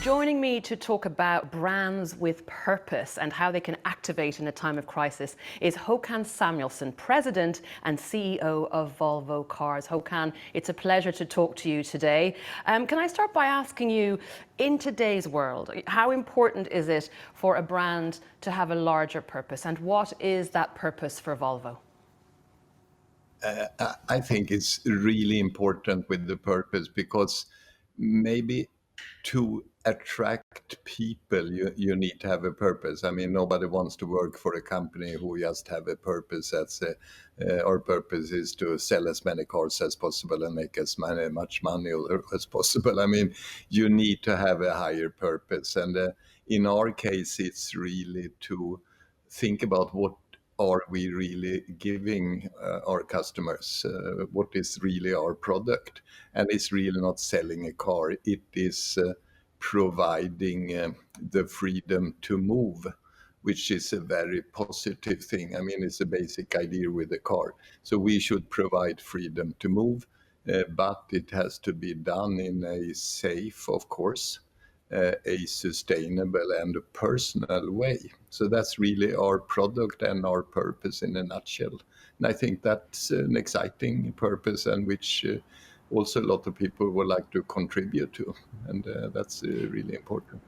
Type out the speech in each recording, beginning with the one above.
Joining me to talk about brands with purpose and how they can activate in a time of crisis is Håkan Samuelsson, President and CEO of Volvo Cars. Håkan, it's a pleasure to talk to you today. Can I start by asking you, in today's world, how important is it for a brand to have a larger purpose, and what is that purpose for Volvo? I think it's really important with the purpose, because maybe to attract people, you need to have a purpose. I mean, nobody wants to work for a company who just have a purpose. Our purpose is to sell as many cars as possible and make much money as possible. I mean, you need to have a higher purpose. And in our case, it's really to think about what are we really giving our customers? What is really our product? And it's really not selling a car. It is providing the freedom to move, which is a very positive thing. I mean, it's a basic idea with the car. So we should provide freedom to move, but it has to be done in a safe, of course, a sustainable and a personal way. So that's really our product and our purpose in a nutshell. And I think that's an exciting purpose, and which also a lot of people would like to contribute to. And that's really important.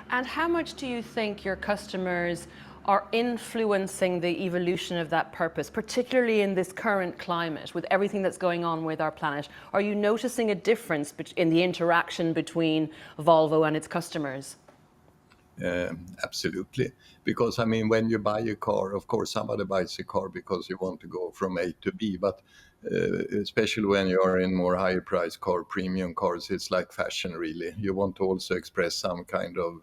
And how much do you think your customers are influencing the evolution of that purpose, particularly in this current climate, with everything that's going on with our planet? Are you noticing a difference in the interaction between Volvo and its customers? Absolutely. Because, I mean, when you buy a car, of course, somebody buys a car because you want to go from A to B. But especially when you are in more higher price car, premium cars, it's like fashion, really. You want to also express some kind of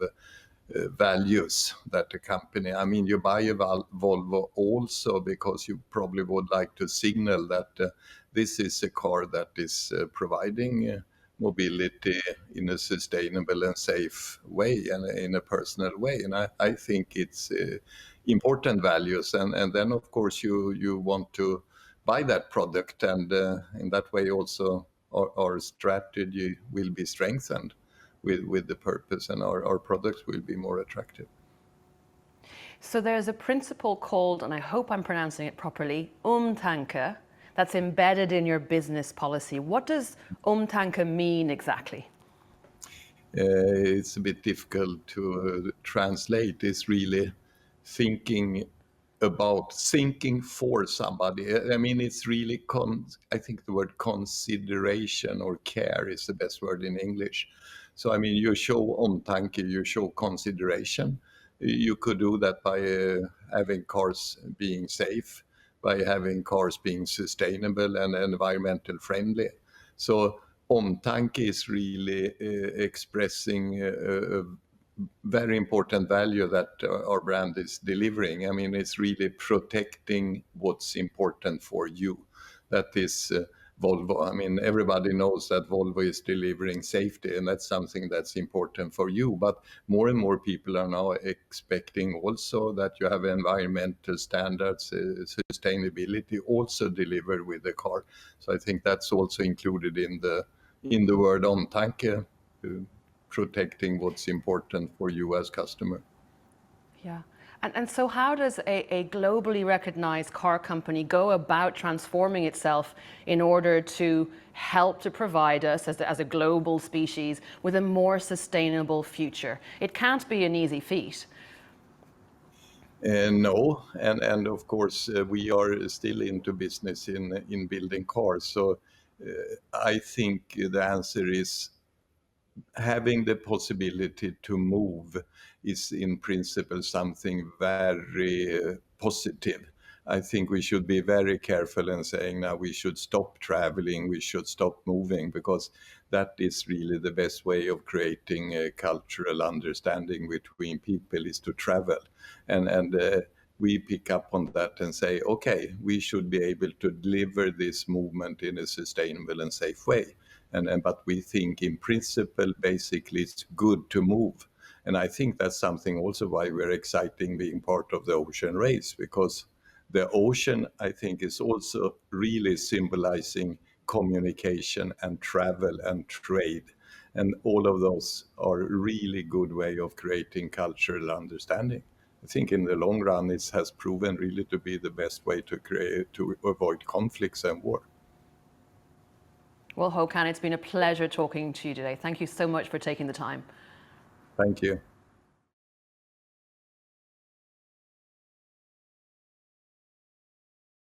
values that the company, I mean, you buy a Volvo also because you probably would like to signal that this is a car that is providing mobility in a sustainable and safe way and in a personal way. And I think it's important values. And then, of course, you want to buy that product. And in that way also our strategy will be strengthened with the purpose, and our products will be more attractive. So there's a principle called, and I hope I'm pronouncing it properly, entice, that's embedded in your business policy. What does entice mean exactly? It's a bit difficult to translate. It's really thinking for somebody. I mean, it's really, I think the word consideration or care is the best word in English. So, I mean, you show omtanke, you show consideration. You could do that by having cars being safe, by having cars being sustainable and environmental friendly. So omtanke is really expressing a very important value that our brand is delivering. I mean, it's really protecting what's important for you. That is Volvo. I mean, everybody knows that Volvo is delivering safety, and that's something that's important for you. But more and more people are now expecting also that you have environmental standards, sustainability also delivered with the car. So I think that's also included in the word omtanke, protecting what's important for you as customer. Yeah. And so how does a globally recognized car company go about transforming itself in order to help to provide us as a global species with a more sustainable future? It can't be an easy feat. No, and of course we are still into business in building cars. So I think the answer is having the possibility to move is in principle something very positive. I think we should be very careful in saying now we should stop traveling, we should stop moving, because that is really the best way of creating a cultural understanding between people, is to travel. And we pick up on that and say, okay, we should be able to deliver this movement in a sustainable and safe way. But we think in principle, basically, it's good to move. And I think that's something also why we're exciting being part of the ocean race, because the ocean, I think, is also really symbolizing communication and travel and trade. And all of those are a really good way of creating cultural understanding. I think in the long run, it has proven really to be the best way to avoid conflicts and war. Well, Håkan, it's been a pleasure talking to you today. Thank you so much for taking the time. Thank you.